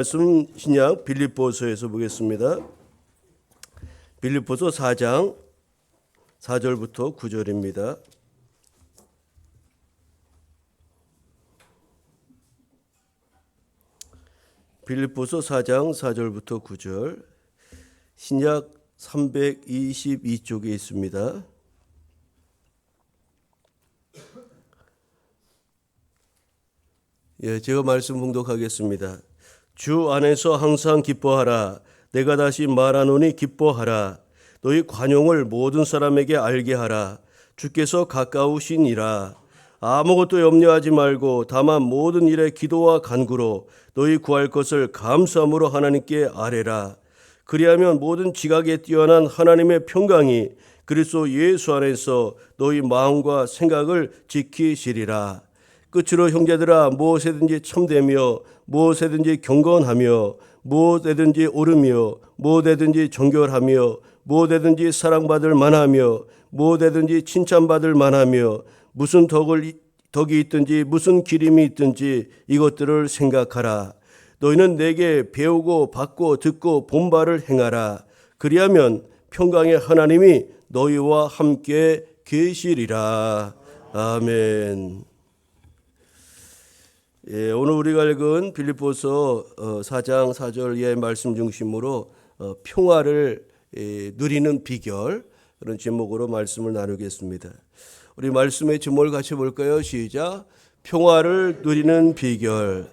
말씀 신약 빌립보서에서 보겠습니다. 빌립보서 4장 4절부터 9절입니다. 빌립보서 4장 4절부터 9절, 신약 322쪽에 있습니다. 제가 말씀 봉독하겠습니다. 주 안에서 항상 기뻐하라. 내가 다시 말하노니 기뻐하라. 너희 관용을 모든 사람에게 알게 하라. 주께서 가까우시니라. 아무것도 염려하지 말고 다만 모든 일에 기도와 간구로 너희 구할 것을 감사함으로 하나님께 아뢰라. 그리하면 모든 지각에 뛰어난 하나님의 평강이 그리스도 예수 안에서 너희 마음과 생각을 지키시리라. 끝으로 형제들아, 무엇에든지 참되며 무엇에든지 경건하며 무엇에든지 옳으며 무엇에든지 정결하며 무엇에든지 사랑받을 만하며 무엇에든지 칭찬받을 만하며 무슨 덕이 있든지 무슨 기림이 있든지 이것들을 생각하라. 너희는 내게 배우고 받고 듣고 본 바를 행하라. 그리하면 평강의 하나님이 너희와 함께 계시리라. 아멘. 오늘 우리가 읽은 빌립보서 4장 4절의 말씀 중심으로 평화를 누리는 비결, 그런 제목으로 말씀을 나누겠습니다. 우리 말씀의 제목을 같이 볼까요? 시작. 평화를 누리는 비결.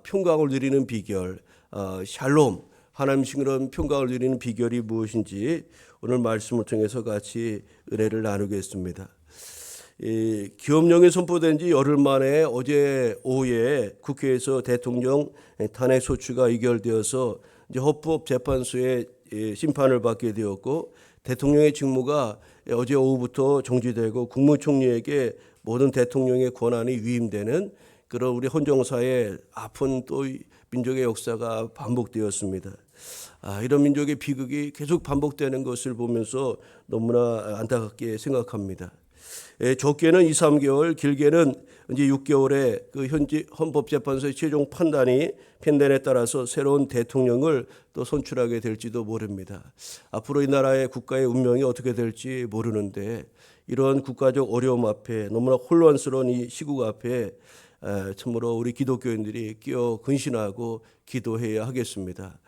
평강을 누리는 비결. 샬롬, 하나님신 그런 평강을 누리는 비결이 무엇인지 오늘 말씀을 통해서 같이 은혜를 나누겠습니다. 기업령이 선포된 지 열흘 만에 어제 오후에 국회에서 대통령 탄핵 소추가 의결되어서 이제 헌법재판소의 심판을 받게 되었고, 대통령의 직무가 어제 오후부터 정지되고 국무총리에게 모든 대통령의 권한이 위임되는 그런 우리 헌정사의 아픈 또 민족의 역사가 반복되었습니다. 이런 민족의 비극이 계속 반복되는 것을 보면서 너무나 안타깝게 생각합니다. 적게는 2, 3개월, 길게는 이제 6개월에 그 현지 헌법재판소의 최종 판단에 따라서 새로운 대통령을 또 선출하게 될지도 모릅니다. 앞으로 이 나라의 국가의 운명이 어떻게 될지 모르는데, 이런 국가적 어려움 앞에, 너무나 혼란스러운 이 시국 앞에 참으로 우리 기독교인들이 끼어 근신하고 기도해야 하겠습니다.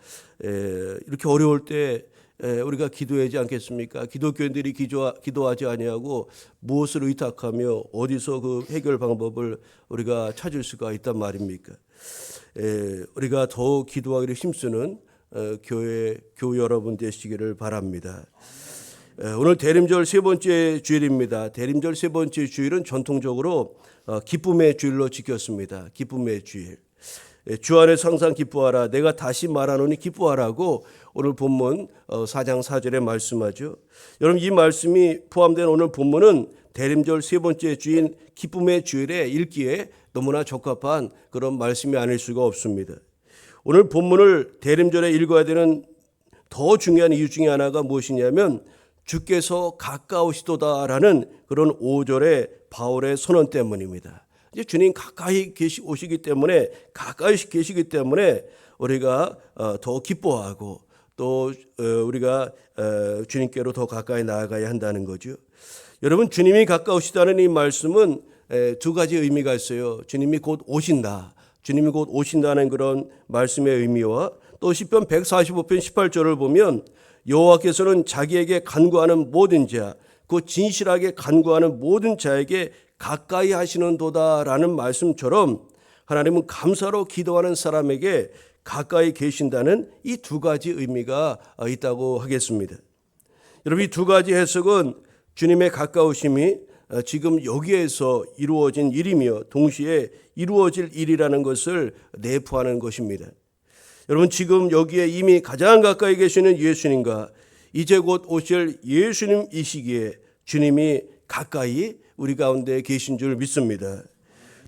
이렇게 어려울 때 우리가 기도하지 않겠습니까? 기독교인들이 기도하지 아니하고 무엇을 의탁하며 어디서 그 해결 방법을 우리가 찾을 수가 있단 말입니까? 우리가 더욱 기도하기를 힘쓰는 교회 여러분 되시기를 바랍니다. 오늘 대림절 세 번째 주일입니다. 대림절 세 번째 주일은 전통적으로 기쁨의 주일로 지켰습니다. 기쁨의 주일. 주 안에서 항상 기뻐하라. 내가 다시 말하노니 기뻐하라고 오늘 본문 4장 4절에 말씀하죠. 여러분, 이 말씀이 포함된 오늘 본문은 대림절 세 번째 주인 기쁨의 주일에 읽기에 너무나 적합한 그런 말씀이 아닐 수가 없습니다. 오늘 본문을 대림절에 읽어야 되는 더 중요한 이유 중에 하나가 무엇이냐면, 주께서 가까우시도다라는 그런 5절의 바울의 선언 때문입니다. 이제 주님 가까이 오시기 때문에, 가까이 계시기 때문에 우리가 더 기뻐하고 또 우리가 주님께로 더 가까이 나아가야 한다는 거죠. 여러분, 주님이 가까우시다는 이 말씀은 두 가지 의미가 있어요. 주님이 곧 오신다. 주님이 곧 오신다는 그런 말씀의 의미와, 또 시편 145편 18절을 보면 여호와께서는 자기에게 간구하는 모든 자, 그 진실하게 간구하는 모든 자에게 가까이 하시는도다라는 말씀처럼, 하나님은 감사로 기도하는 사람에게 가까이 계신다는 이 두 가지 의미가 있다고 하겠습니다. 여러분, 이 두 가지 해석은 주님의 가까우심이 지금 여기에서 이루어진 일이며 동시에 이루어질 일이라는 것을 내포하는 것입니다. 여러분, 지금 여기에 이미 가장 가까이 계시는 예수님과 이제 곧 오실 예수님이시기에 주님이 가까이 우리 가운데 계신 줄 믿습니다.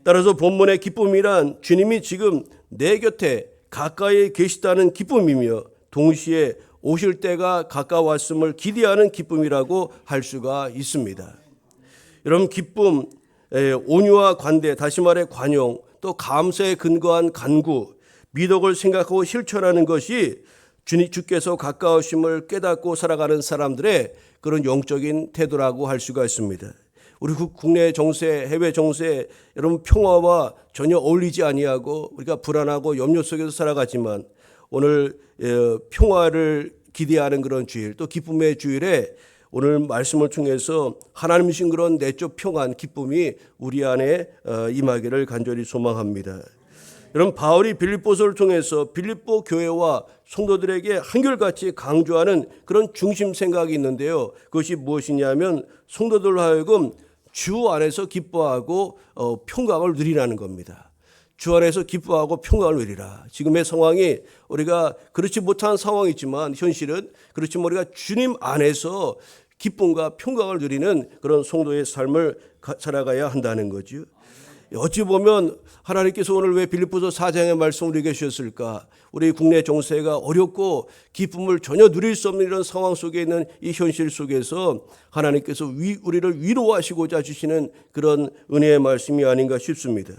따라서 본문의 기쁨이란 주님이 지금 내 곁에 가까이 계시다는 기쁨이며 동시에 오실 때가 가까웠음을 기대하는 기쁨이라고 할 수가 있습니다. 여러분, 기쁨, 온유와 관대, 다시 말해 관용, 또 감사에 근거한 간구, 미덕을 생각하고 실천하는 것이 주께서 가까우심을 깨닫고 살아가는 사람들의 그런 영적인 태도라고 할 수가 있습니다. 우리 국내 정세, 해외 정세, 여러분 평화와 전혀 어울리지 아니하고 우리가 불안하고 염려 속에서 살아가지만 오늘 평화를 기대하는 그런 주일, 또 기쁨의 주일에 오늘 말씀을 통해서 하나님 주신 그런 내적 평안, 기쁨이 우리 안에 임하기를 간절히 소망합니다. 여러분, 바울이 빌립보서를 통해서 빌립보 교회와 성도들에게 한결같이 강조하는 그런 중심 생각이 있는데요. 그것이 무엇이냐면 성도들로 하여금 주 안에서 기뻐하고 평강을 누리라는 겁니다. 주 안에서 기뻐하고 평강을 누리라. 지금의 상황이 우리가 그렇지 못한 상황이지만 현실은 그렇지만 우리가 주님 안에서 기쁨과 평강을 누리는 그런 성도의 삶을 살아가야 한다는 거죠. 어찌 보면 하나님께서 오늘 왜 빌립보서 4장의 말씀을 우리에게 주셨을까? 우리 국내 정세가 어렵고 기쁨을 전혀 누릴 수 없는 이런 상황 속에 있는 이 현실 속에서 하나님께서 우리를 위로하시고자 주시는 그런 은혜의 말씀이 아닌가 싶습니다.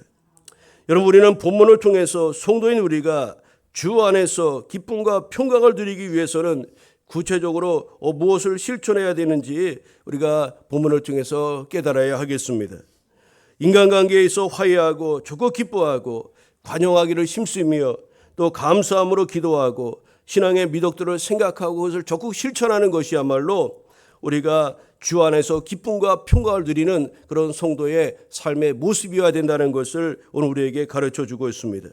여러분, 우리는 본문을 통해서 성도인 우리가 주 안에서 기쁨과 평강을 누리기 위해서는 구체적으로 무엇을 실천해야 되는지 우리가 본문을 통해서 깨달아야 하겠습니다. 인간관계에 있어 화해하고 적극 기뻐하고 관용하기를 힘쓰며 또 감사함으로 기도하고 신앙의 미덕들을 생각하고 그것을 적극 실천하는 것이야말로 우리가 주 안에서 기쁨과 평강을 누리는 그런 성도의 삶의 모습이어야 된다는 것을 오늘 우리에게 가르쳐주고 있습니다.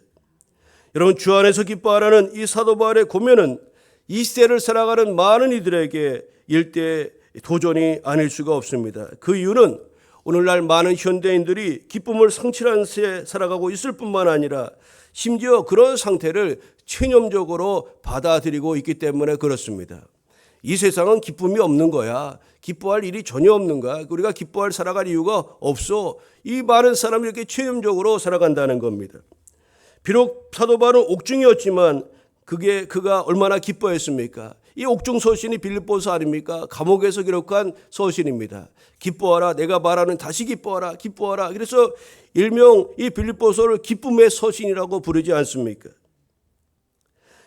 여러분, 주 안에서 기뻐하라는 이 사도 바울의 고면은 이 시대를 살아가는 많은 이들에게 일대 도전이 아닐 수가 없습니다. 그 이유는 오늘날 많은 현대인들이 기쁨을 상실한 채 살아가고 있을 뿐만 아니라 심지어 그런 상태를 체념적으로 받아들이고 있기 때문에 그렇습니다. 이 세상은 기쁨이 없는 거야. 기뻐할 일이 전혀 없는 거야. 우리가 기뻐할 살아갈 이유가 없어. 이 많은 사람이 이렇게 체념적으로 살아간다는 겁니다. 비록 사도 바울은 옥중이었지만 그가 얼마나 기뻐했습니까? 이 옥중 서신이 빌립보서 아닙니까? 감옥에서 기록한 서신입니다. 기뻐하라, 내가 말하는 다시 기뻐하라, 기뻐하라. 그래서 일명 이 빌립보서를 기쁨의 서신이라고 부르지 않습니까?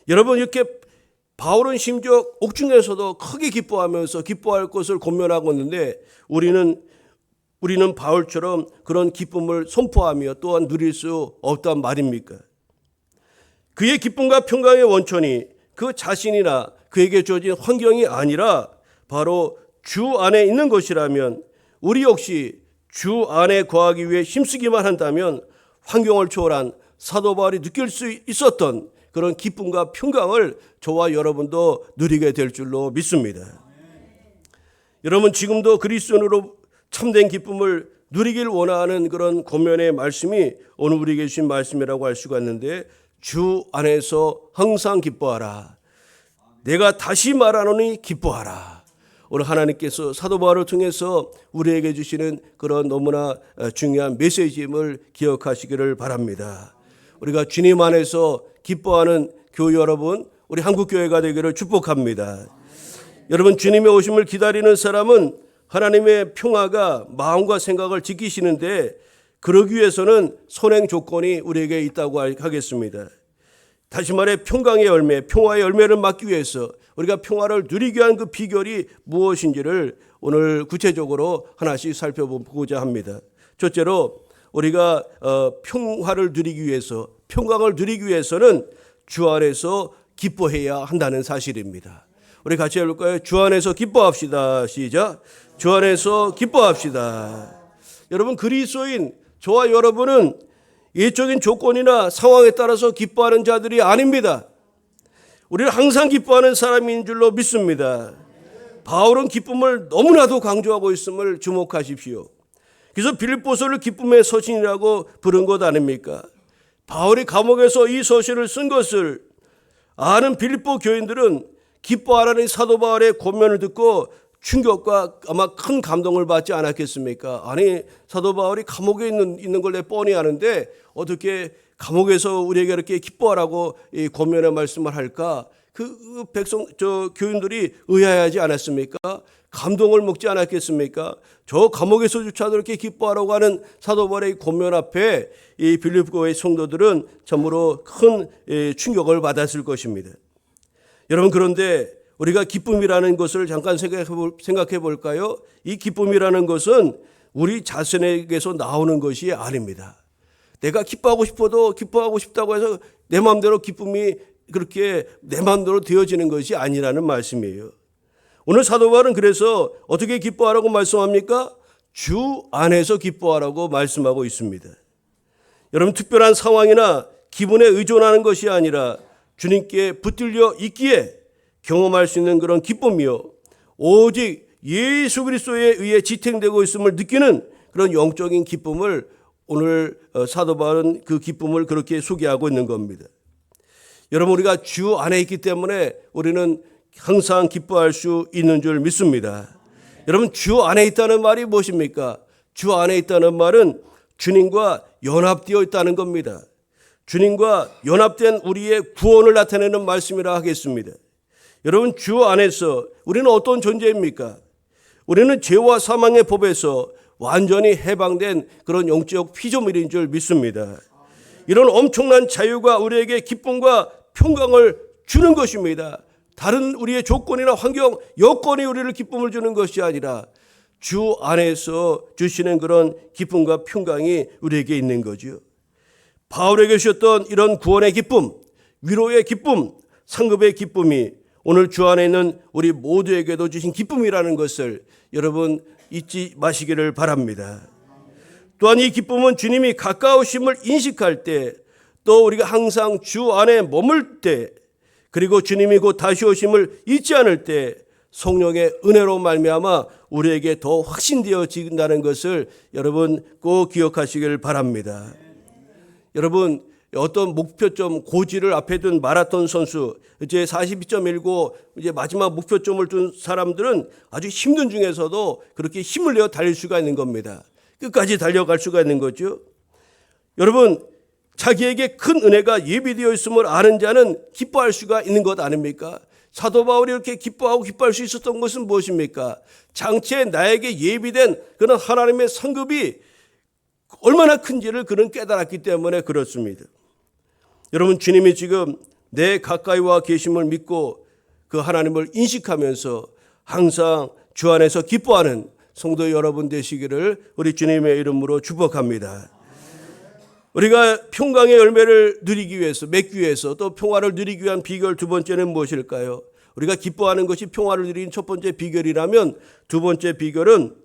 여러분, 이렇게 바울은 심지어 옥중에서도 크게 기뻐하면서 기뻐할 것을 권면하고 있는데 우리는 바울처럼 그런 기쁨을 선포하며 또한 누릴 수 없단 말입니까? 그의 기쁨과 평강의 원천이 그 자신이나 그에게 주어진 환경이 아니라 바로 주 안에 있는 것이라면 우리 역시 주 안에 거하기 위해 힘쓰기만 한다면 환경을 초월한 사도 바울이 느낄 수 있었던 그런 기쁨과 평강을 저와 여러분도 누리게 될 줄로 믿습니다. 여러분, 지금도 그리스도인으로 참된 기쁨을 누리길 원하는 그런 권면의 말씀이 오늘 우리에게 주신 말씀이라고 할 수가 있는데 주 안에서 항상 기뻐하라. 내가 다시 말하노니 기뻐하라. 오늘 하나님께서 사도 바울을 통해서 우리에게 주시는 그런 너무나 중요한 메시지임을 기억하시기를 바랍니다. 우리가 주님 안에서 기뻐하는 교회 여러분, 우리 한국교회가 되기를 축복합니다. 여러분, 주님의 오심을 기다리는 사람은 하나님의 평화가 마음과 생각을 지키시는데 그러기 위해서는 선행 조건이 우리에게 있다고 하겠습니다. 다시 말해 평강의 열매, 평화의 열매를 맡기 위해서 우리가 평화를 누리기 위한 그 비결이 무엇인지를 오늘 구체적으로 하나씩 살펴보고자 합니다. 첫째로 우리가 평화를 누리기 위해서, 평강을 누리기 위해서는 주 안에서 기뻐해야 한다는 사실입니다. 우리 같이 해볼까요? 주 안에서 기뻐합시다. 시작. 주 안에서 기뻐합시다. 여러분, 그리스도인 저와 여러분은 예적인 조건이나 상황에 따라서 기뻐하는 자들이 아닙니다. 우리는 항상 기뻐하는 사람인 줄로 믿습니다. 바울은 기쁨을 너무나도 강조하고 있음을 주목하십시오. 그래서 빌립보서를 기쁨의 서신이라고 부른 것 아닙니까? 바울이 감옥에서 이 서신을 쓴 것을 아는 빌립보 교인들은 기뻐하라는 사도 바울의 권면을 듣고 충격과 아마 큰 감동을 받지 않았겠습니까? 아니, 사도 바울이 감옥에 있는 걸 뻔히 아는데 어떻게 감옥에서 우리에게 이렇게 기뻐하라고 이 권면의 말씀을 할까? 그 교인들이 의아해하지 않았습니까? 감동을 먹지 않았겠습니까? 저 감옥에서조차도 이렇게 기뻐하라고 하는 사도 바울의 권면 앞에 이 빌립보의 성도들은 참으로 큰 충격을 받았을 것입니다. 여러분, 그런데 우리가 기쁨이라는 것을 잠깐 생각해 볼까요? 이 기쁨이라는 것은 우리 자신에게서 나오는 것이 아닙니다. 내가 기뻐하고 싶어도 기뻐하고 싶다고 해서 내 마음대로 기쁨이 그렇게 내 마음대로 되어지는 것이 아니라는 말씀이에요. 오늘 사도 바울은 그래서 어떻게 기뻐하라고 말씀합니까? 주 안에서 기뻐하라고 말씀하고 있습니다. 여러분, 특별한 상황이나 기분에 의존하는 것이 아니라 주님께 붙들려 있기에 경험할 수 있는 그런 기쁨이요, 오직 예수 그리스도에 의해 지탱되고 있음을 느끼는 그런 영적인 기쁨을 오늘 사도 바울은 그 기쁨을 그렇게 소개하고 있는 겁니다. 여러분, 우리가 주 안에 있기 때문에 우리는 항상 기뻐할 수 있는 줄 믿습니다. 여러분, 주 안에 있다는 말이 무엇입니까? 주 안에 있다는 말은 주님과 연합되어 있다는 겁니다. 주님과 연합된 우리의 구원을 나타내는 말씀이라 하겠습니다. 여러분, 주 안에서 우리는 어떤 존재입니까? 우리는 죄와 사망의 법에서 완전히 해방된 그런 영적 피조물인 줄 믿습니다. 이런 엄청난 자유가 우리에게 기쁨과 평강을 주는 것입니다. 다른 우리의 조건이나 환경, 여건이 우리를 기쁨을 주는 것이 아니라 주 안에서 주시는 그런 기쁨과 평강이 우리에게 있는 거죠. 바울에게 주셨던 이런 구원의 기쁨, 위로의 기쁨, 상급의 기쁨이 오늘 주 안에 있는 우리 모두에게도 주신 기쁨이라는 것을 여러분 잊지 마시기를 바랍니다. 또한 이 기쁨은 주님이 가까우심을 인식할 때, 또 우리가 항상 주 안에 머물 때, 그리고 주님이 곧 다시 오심을 잊지 않을 때 성령의 은혜로 말미암아 우리에게 더 확신되어진다는 것을 여러분 꼭 기억하시길 바랍니다. 여러분, 어떤 목표점 고지를 앞에 둔 마라톤 선수, 이제 42.19 이제 마지막 목표점을 둔 사람들은 아주 힘든 중에서도 그렇게 힘을 내어 달릴 수가 있는 겁니다. 끝까지 달려갈 수가 있는 거죠. 여러분, 자기에게 큰 은혜가 예비되어 있음을 아는 자는 기뻐할 수가 있는 것 아닙니까? 사도 바울이 이렇게 기뻐하고 기뻐할 수 있었던 것은 무엇입니까? 장차에 나에게 예비된 그런 하나님의 상급이 얼마나 큰지를 그는 깨달았기 때문에 그렇습니다. 여러분, 주님이 지금 내 가까이 와 계심을 믿고 그 하나님을 인식하면서 항상 주 안에서 기뻐하는 성도 여러분 되시기를 우리 주님의 이름으로 축복합니다. 우리가 평강의 열매를 누리기 위해서, 맺기 위해서, 또 평화를 누리기 위한 비결 두 번째는 무엇일까요? 우리가 기뻐하는 것이 평화를 누리는 첫 번째 비결이라면 두 번째 비결은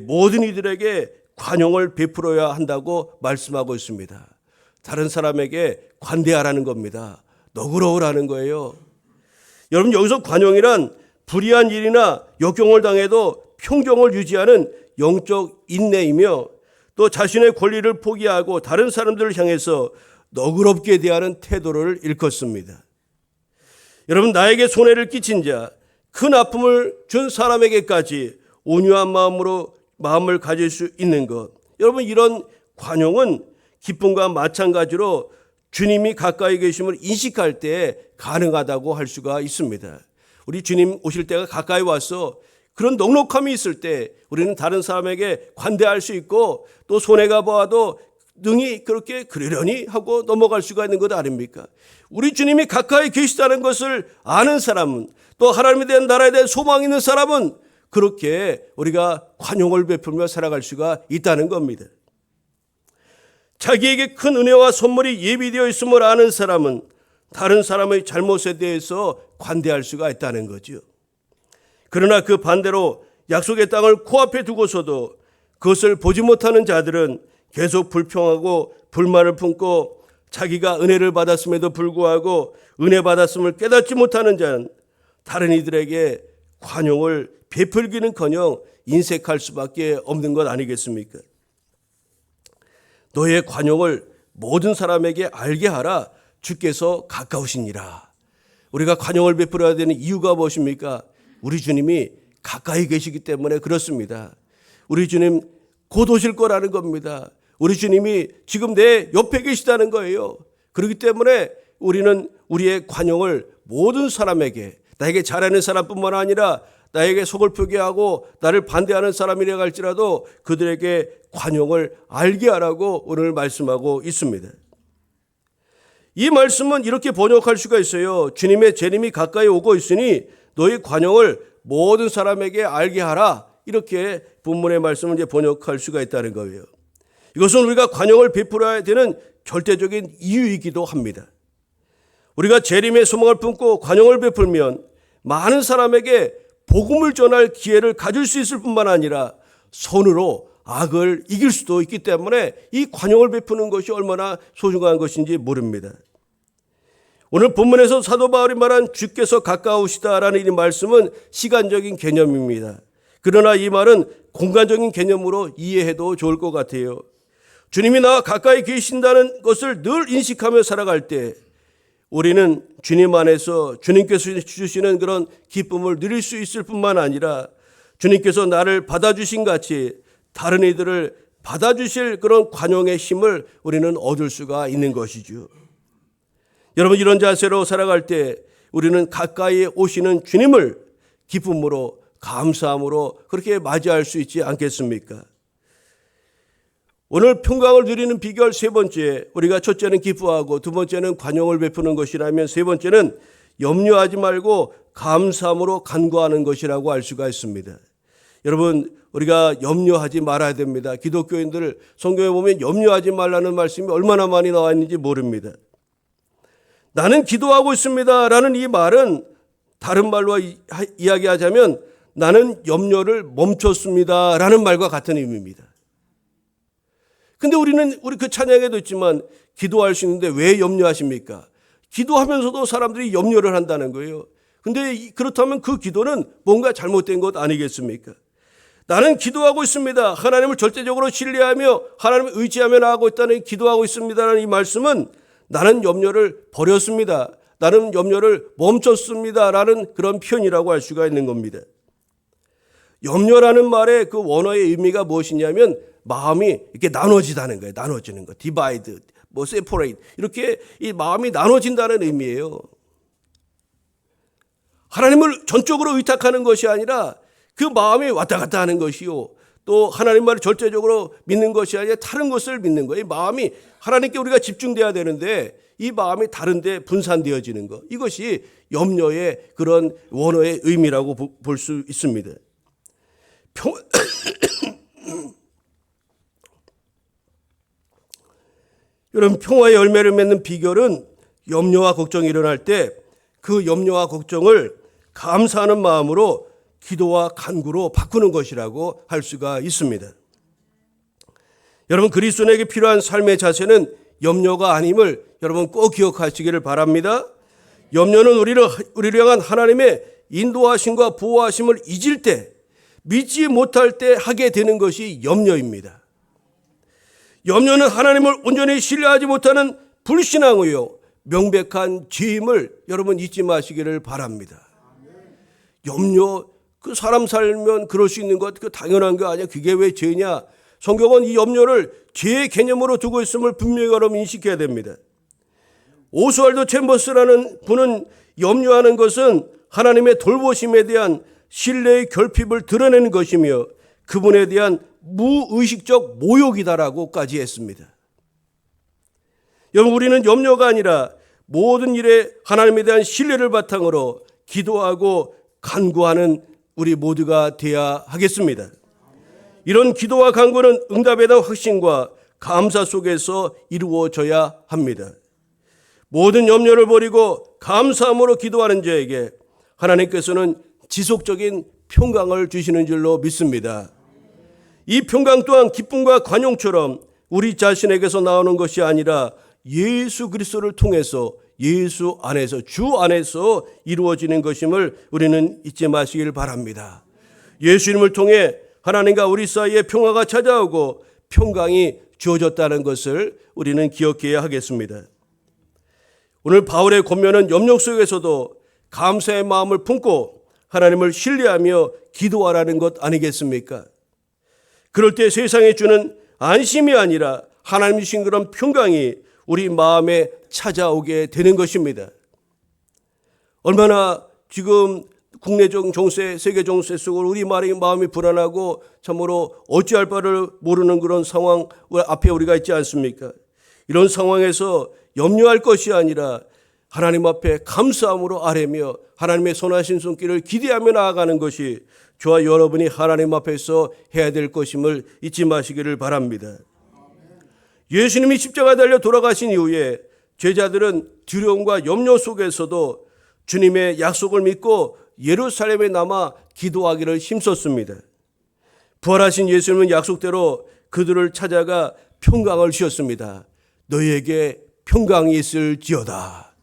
모든 이들에게 관용을 베풀어야 한다고 말씀하고 있습니다. 다른 사람에게 관대하라는 겁니다. 너그러우라는 거예요. 여러분, 여기서 관용이란 불의한 일이나 역경을 당해도 평정을 유지하는 영적 인내이며, 또 자신의 권리를 포기하고 다른 사람들을 향해서 너그럽게 대하는 태도를 일컫습니다. 여러분, 나에게 손해를 끼친 자, 큰 아픔을 준 사람에게까지 온유한 마음으로 마음을 가질 수 있는 것, 여러분, 이런 관용은 기쁨과 마찬가지로 주님이 가까이 계심을 인식할 때 가능하다고 할 수가 있습니다. 우리 주님 오실 때가 가까이 와서 그런 넉넉함이 있을 때 우리는 다른 사람에게 관대할 수 있고, 또 손해가 보아도 능히 그렇게 그러려니 하고 넘어갈 수가 있는 것 아닙니까? 우리 주님이 가까이 계시다는 것을 아는 사람은, 또 하나님에 대한 나라에 대한 소망이 있는 사람은 그렇게 우리가 관용을 베풀며 살아갈 수가 있다는 겁니다. 자기에게 큰 은혜와 선물이 예비되어 있음을 아는 사람은 다른 사람의 잘못에 대해서 관대할 수가 있다는 거죠. 그러나 그 반대로 약속의 땅을 코앞에 두고서도 그것을 보지 못하는 자들은 계속 불평하고 불만을 품고, 자기가 은혜를 받았음에도 불구하고 은혜 받았음을 깨닫지 못하는 자는 다른 이들에게 관용을 베풀기는커녕 인색할 수밖에 없는 것 아니겠습니까? 너의 관용을 모든 사람에게 알게 하라, 주께서 가까우시니라. 우리가 관용을 베풀어야 되는 이유가 무엇입니까? 우리 주님이 가까이 계시기 때문에 그렇습니다. 우리 주님 곧 오실 거라는 겁니다. 우리 주님이 지금 내 옆에 계시다는 거예요. 그렇기 때문에 우리는 우리의 관용을 모든 사람에게, 나에게 잘하는 사람뿐만 아니라 나에게 속을 푸게 하고 나를 반대하는 사람이라 할지라도 그들에게 관용을 알게 하라고 오늘 말씀하고 있습니다. 이 말씀은 이렇게 번역할 수가 있어요. 주님의 재림이 가까이 오고 있으니 너희 관용을 모든 사람에게 알게 하라. 이렇게 본문의 말씀을 이제 번역할 수가 있다는 거예요. 이것은 우리가 관용을 베풀어야 되는 절대적인 이유이기도 합니다. 우리가 재림의 소망을 품고 관용을 베풀면 많은 사람에게 복음을 전할 기회를 가질 수 있을 뿐만 아니라 선으로 악을 이길 수도 있기 때문에 이 관용을 베푸는 것이 얼마나 소중한 것인지 모릅니다. 오늘 본문에서 사도 바울이 말한 주께서 가까우시다라는 이 말씀은 시간적인 개념입니다. 그러나 이 말은 공간적인 개념으로 이해해도 좋을 것 같아요. 주님이 나와 가까이 계신다는 것을 늘 인식하며 살아갈 때 우리는 주님 안에서 주님께서 주시는 그런 기쁨을 누릴 수 있을 뿐만 아니라 주님께서 나를 받아주신 같이 다른 이들을 받아주실 그런 관용의 힘을 우리는 얻을 수가 있는 것이죠. 여러분, 이런 자세로 살아갈 때 우리는 가까이 오시는 주님을 기쁨으로 감사함으로 그렇게 맞이할 수 있지 않겠습니까? 오늘 평강을 누리는 비결 세 번째, 우리가 첫째는 기뻐하고 두 번째는 관용을 베푸는 것이라면 세 번째는 염려하지 말고 감사함으로 간구하는 것이라고 알 수가 있습니다. 여러분, 우리가 염려하지 말아야 됩니다. 기독교인들 성경에 보면 염려하지 말라는 말씀이 얼마나 많이 나와 있는지 모릅니다. 나는 기도하고 있습니다 라는 이 말은 다른 말로 이야기하자면 나는 염려를 멈췄습니다 라는 말과 같은 의미입니다. 근데 우리 그 찬양에도 있지만 기도할 수 있는데 왜 염려하십니까? 기도하면서도 사람들이 염려를 한다는 거예요. 근데 그렇다면 그 기도는 뭔가 잘못된 것 아니겠습니까? 나는 기도하고 있습니다. 하나님을 절대적으로 신뢰하며 하나님을 의지하며 나아가고 있다는 기도하고 있습니다라는 이 말씀은 나는 염려를 버렸습니다. 나는 염려를 멈췄습니다라는 그런 표현이라고 할 수가 있는 겁니다. 염려라는 말의 그 원어의 의미가 무엇이냐면 마음이 이렇게 나눠지다는 거예요. 나눠지는 거. divide, separate. 이렇게 이 마음이 나눠진다는 의미예요. 하나님을 전적으로 의탁하는 것이 아니라 그 마음이 왔다 갔다 하는 것이요. 또 하나님 말을 절대적으로 믿는 것이 아니라 다른 것을 믿는 거예요. 이 마음이 하나님께 우리가 집중돼야 되는데 이 마음이 다른 데 분산되어지는 것. 이것이 염려의 그런 원어의 의미라고 볼 수 있습니다. 여러분, 평화의 열매를 맺는 비결은 염려와 걱정이 일어날 때 그 염려와 걱정을 감사하는 마음으로 기도와 간구로 바꾸는 것이라고 할 수가 있습니다. 여러분, 그리스도인에게 필요한 삶의 자세는 염려가 아님을 여러분 꼭 기억하시기를 바랍니다. 염려는 우리를 향한 하나님의 인도하심과 보호하심을 잊을 때, 믿지 못할 때 하게 되는 것이 염려입니다. 염려는 하나님을 온전히 신뢰하지 못하는 불신앙이요, 명백한 죄임을 여러분 잊지 마시기를 바랍니다. 염려, 그 사람 살면 그럴 수 있는 것, 그 당연한 거 아니야? 그게 왜 죄냐? 성경은 이 염려를 죄의 개념으로 두고 있음을 분명히 여러분 인식해야 됩니다. 오스왈드 챔버스라는 분은 염려하는 것은 하나님의 돌보심에 대한 신뢰의 결핍을 드러내는 것이며 그분에 대한 무의식적 모욕이다라고까지 했습니다. 여러분, 우리는 염려가 아니라 모든 일에 하나님에 대한 신뢰를 바탕으로 기도하고 간구하는 우리 모두가 되어야 하겠습니다. 이런 기도와 간구는 응답에 대한 확신과 감사 속에서 이루어져야 합니다. 모든 염려를 버리고 감사함으로 기도하는 자에게 하나님께서는 지속적인 평강을 주시는 줄로 믿습니다. 이 평강 또한 기쁨과 관용처럼 우리 자신에게서 나오는 것이 아니라 예수 그리스도를 통해서 예수 안에서, 주 안에서 이루어지는 것임을 우리는 잊지 마시길 바랍니다. 예수님을 통해 하나님과 우리 사이에 평화가 찾아오고 평강이 주어졌다는 것을 우리는 기억해야 하겠습니다. 오늘 바울의 권면은 염려 속에서도 감사의 마음을 품고 하나님을 신뢰하며 기도하라는 것 아니겠습니까? 그럴 때 세상에 주는 안심이 아니라 하나님이 주신 그런 평강이 우리 마음에 찾아오게 되는 것입니다. 얼마나 지금 국내적 정세, 세계 정세 속으로 우리 마음이 불안하고 참으로 어찌할 바를 모르는 그런 상황 앞에 우리가 있지 않습니까? 이런 상황에서 염려할 것이 아니라 하나님 앞에 감사함으로 아뢰며 하나님의 선하신 손길을 기대하며 나아가는 것이 저와 여러분이 하나님 앞에서 해야 될 것임을 잊지 마시기를 바랍니다. 예수님이 십자가에 달려 돌아가신 이후에 제자들은 두려움과 염려 속에서도 주님의 약속을 믿고 예루살렘에 남아 기도하기를 힘썼습니다. 부활하신 예수님은 약속대로 그들을 찾아가 평강을 주셨습니다. 너희에게 평강이 있을지어다.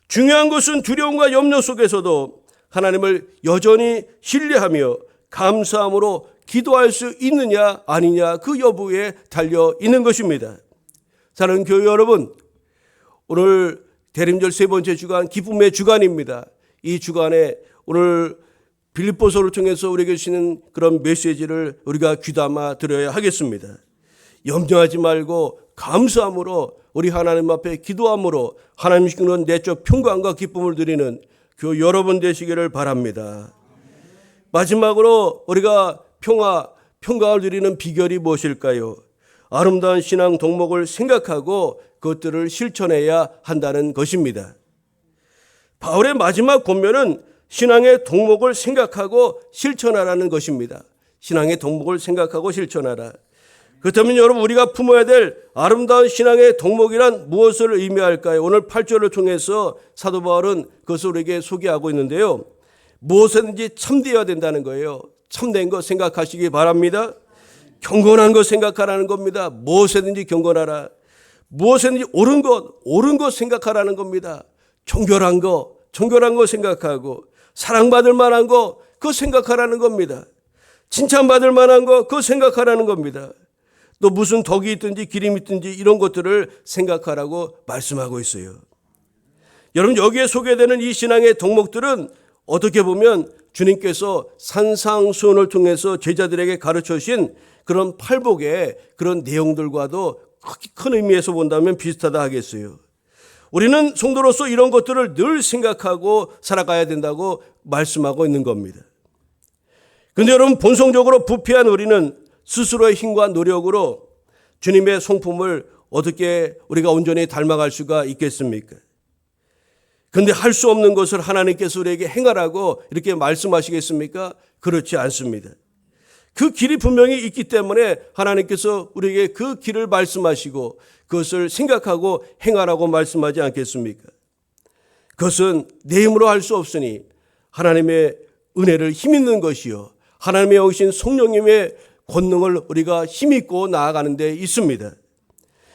중요한 것은 두려움과 염려 속에서도 하나님을 여전히 신뢰하며 감사함으로 기도할 수 있느냐 아니냐 그 여부에 달려 있는 것입니다. 사랑하는 교회 여러분, 오늘 대림절 세 번째 주간 기쁨의 주간입니다. 이 주간에 오늘 빌립보서를 통해서 우리에게 주시는 그런 메시지를 우리가 귀담아 들어야 하겠습니다. 염려하지 말고 감사함으로 우리 하나님 앞에 기도함으로 하나님 주시는 내적 평강과 기쁨을 드리는 교회 여러분 되시기를 바랍니다. 마지막으로 우리가 평강을 드리는 비결이 무엇일까요? 아름다운 신앙 덕목을 생각하고 그것들을 실천해야 한다는 것입니다. 바울의 마지막 권면은 신앙의 덕목을 생각하고 실천하라는 것입니다. 신앙의 덕목을 생각하고 실천하라. 그렇다면 여러분, 우리가 품어야 될 아름다운 신앙의 덕목이란 무엇을 의미할까요? 오늘 8절을 통해서 사도 바울은 그것을 우리에게 소개하고 있는데요. 무엇이든지 참되어야 된다는 거예요. 참된 거 생각하시기 바랍니다. 경건한 거 생각하라는 겁니다. 무엇이든지 경건하라. 무엇이든지 옳은 것 생각하라는 겁니다. 정결한 거 생각하고, 사랑받을 만한 거 그거 생각하라는 겁니다. 칭찬받을 만한 거 그거 생각하라는 겁니다. 또 무슨 덕이 있든지 기림이 있든지 이런 것들을 생각하라고 말씀하고 있어요. 여러분, 여기에 소개되는 이 신앙의 덕목들은 어떻게 보면 주님께서 산상수훈을 통해서 제자들에게 가르쳐 주신 그런 팔복의 그런 내용들과도 큰 의미에서 본다면 비슷하다 하겠어요. 우리는 성도로서 이런 것들을 늘 생각하고 살아가야 된다고 말씀하고 있는 겁니다. 그런데 여러분, 본성적으로 부패한 우리는 스스로의 힘과 노력으로 주님의 성품을 어떻게 우리가 온전히 닮아갈 수가 있겠습니까? 그런데 할 수 없는 것을 하나님께서 우리에게 행하라고 이렇게 말씀하시겠습니까? 그렇지 않습니다. 그 길이 분명히 있기 때문에 하나님께서 우리에게 그 길을 말씀하시고 그것을 생각하고 행하라고 말씀하지 않겠습니까? 그것은 내 힘으로 할 수 없으니 하나님의 은혜를 힘있는 것이요, 하나님의 오신 성령님의 권능을 우리가 힘있고 나아가는 데 있습니다.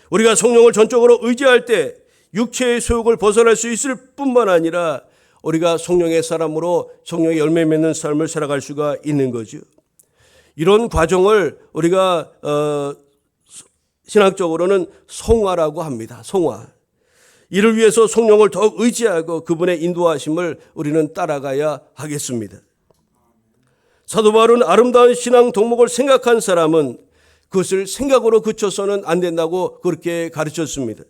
우리가 성령을 전적으로 의지할 때 육체의 소욕을 벗어날 수 있을 뿐만 아니라 우리가 성령의 사람으로 성령의 열매 맺는 삶을 살아갈 수가 있는 거죠. 이런 과정을 우리가 신학적으로는 성화라고 합니다. 성화. 이를 위해서 성령을 더욱 의지하고 그분의 인도하심을 우리는 따라가야 하겠습니다. 사도 바울은 아름다운 신앙 덕목을 생각한 사람은 그것을 생각으로 그쳐서는 안 된다고 그렇게 가르쳤습니다.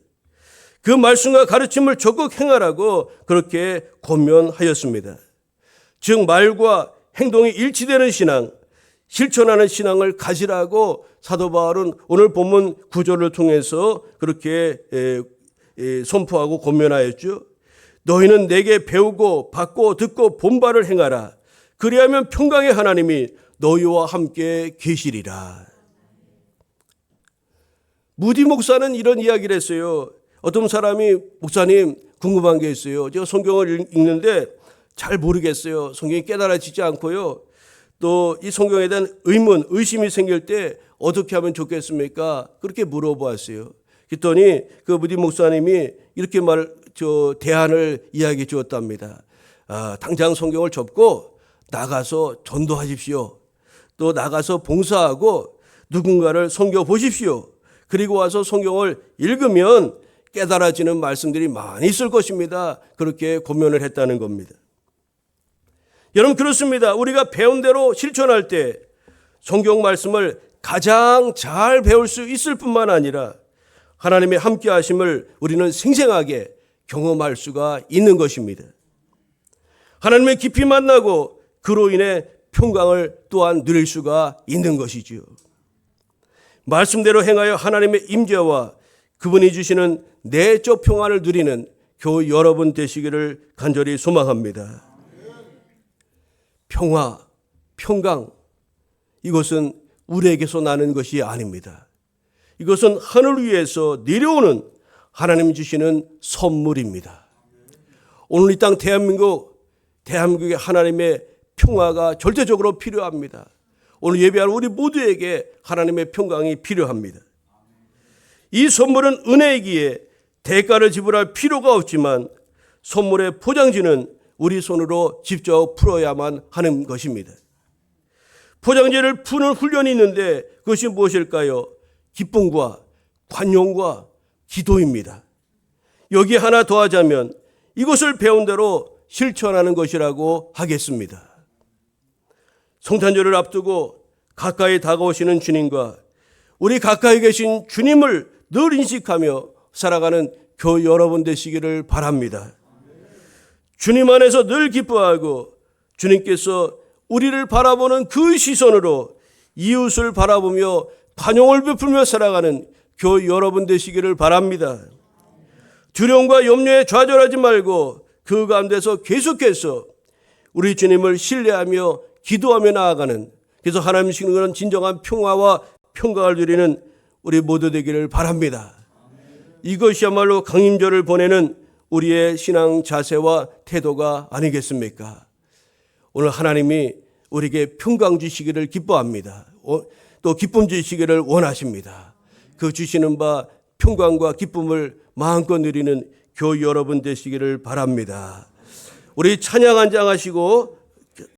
그 말씀과 가르침을 적극 행하라고 그렇게 권면하였습니다. 즉, 말과 행동이 일치되는 신앙, 실천하는 신앙을 가지라고 사도 바울은 오늘 본문 구절을 통해서 그렇게 선포하고 권면하였죠. 너희는 내게 배우고 받고 듣고 본 바를 행하라. 그리하면 평강의 하나님이 너희와 함께 계시리라. 무디 목사는 이런 이야기를 했어요. 어떤 사람이 목사님 궁금한 게 있어요. 제가 성경을 읽는데 잘 모르겠어요. 성경이 깨달아지지 않고요. 또 이 성경에 대한 의심이 생길 때 어떻게 하면 좋겠습니까? 그렇게 물어보았어요. 그랬더니 그 무디 목사님이 이렇게 대안을 이야기해 주었답니다. 당장 성경을 접고 나가서 전도하십시오. 또 나가서 봉사하고 누군가를 섬겨 보십시오. 그리고 와서 성경을 읽으면 깨달아지는 말씀들이 많이 있을 것입니다. 그렇게 권면을 했다는 겁니다. 여러분, 그렇습니다. 우리가 배운 대로 실천할 때 성경 말씀을 가장 잘 배울 수 있을 뿐만 아니라 하나님의 함께 하심을 우리는 생생하게 경험할 수가 있는 것입니다. 하나님을 깊이 만나고 그로 인해 평강을 또한 누릴 수가 있는 것이지요. 말씀대로 행하여 하나님의 임재와 그분이 주시는 내적 평안을 누리는 교우 여러분 되시기를 간절히 소망합니다. 평화, 평강, 이것은 우리에게서 나는 것이 아닙니다. 이것은 하늘 위에서 내려오는 하나님 주시는 선물입니다. 오늘 이 땅 대한민국에 하나님의 평화가 절대적으로 필요합니다. 오늘 예배하는 우리 모두에게 하나님의 평강이 필요합니다. 이 선물은 은혜이기에 대가를 지불할 필요가 없지만 선물의 포장지는 우리 손으로 직접 풀어야만 하는 것입니다. 포장지를 푸는 훈련이 있는데 그것이 무엇일까요? 기쁨과 관용과 기도입니다. 여기에 하나 더하자면 이것을 배운 대로 실천하는 것이라고 하겠습니다. 성탄절을 앞두고 가까이 다가오시는 주님과 우리 가까이 계신 주님을 늘 인식하며 살아가는 교우 여러분 되시기를 바랍니다. 주님 안에서 늘 기뻐하고 주님께서 우리를 바라보는 그 시선으로 이웃을 바라보며 관용을 베풀며 살아가는 교우 여러분 되시기를 바랍니다. 두려움과 염려에 좌절하지 말고 그 가운데서 계속해서 우리 주님을 신뢰하며 기도하며 나아가는, 그래서 하나님 주시는 그런 진정한 평화와 평강을 누리는 우리 모두 되기를 바랍니다. 이것이야말로 강림절을 보내는 우리의 신앙 자세와 태도가 아니겠습니까? 오늘 하나님이 우리에게 평강 주시기를 기뻐합니다. 또 기쁨 주시기를 원하십니다. 그 주시는 바 평강과 기쁨을 마음껏 누리는 교우 여러분 되시기를 바랍니다. 우리 찬양 한장 하시고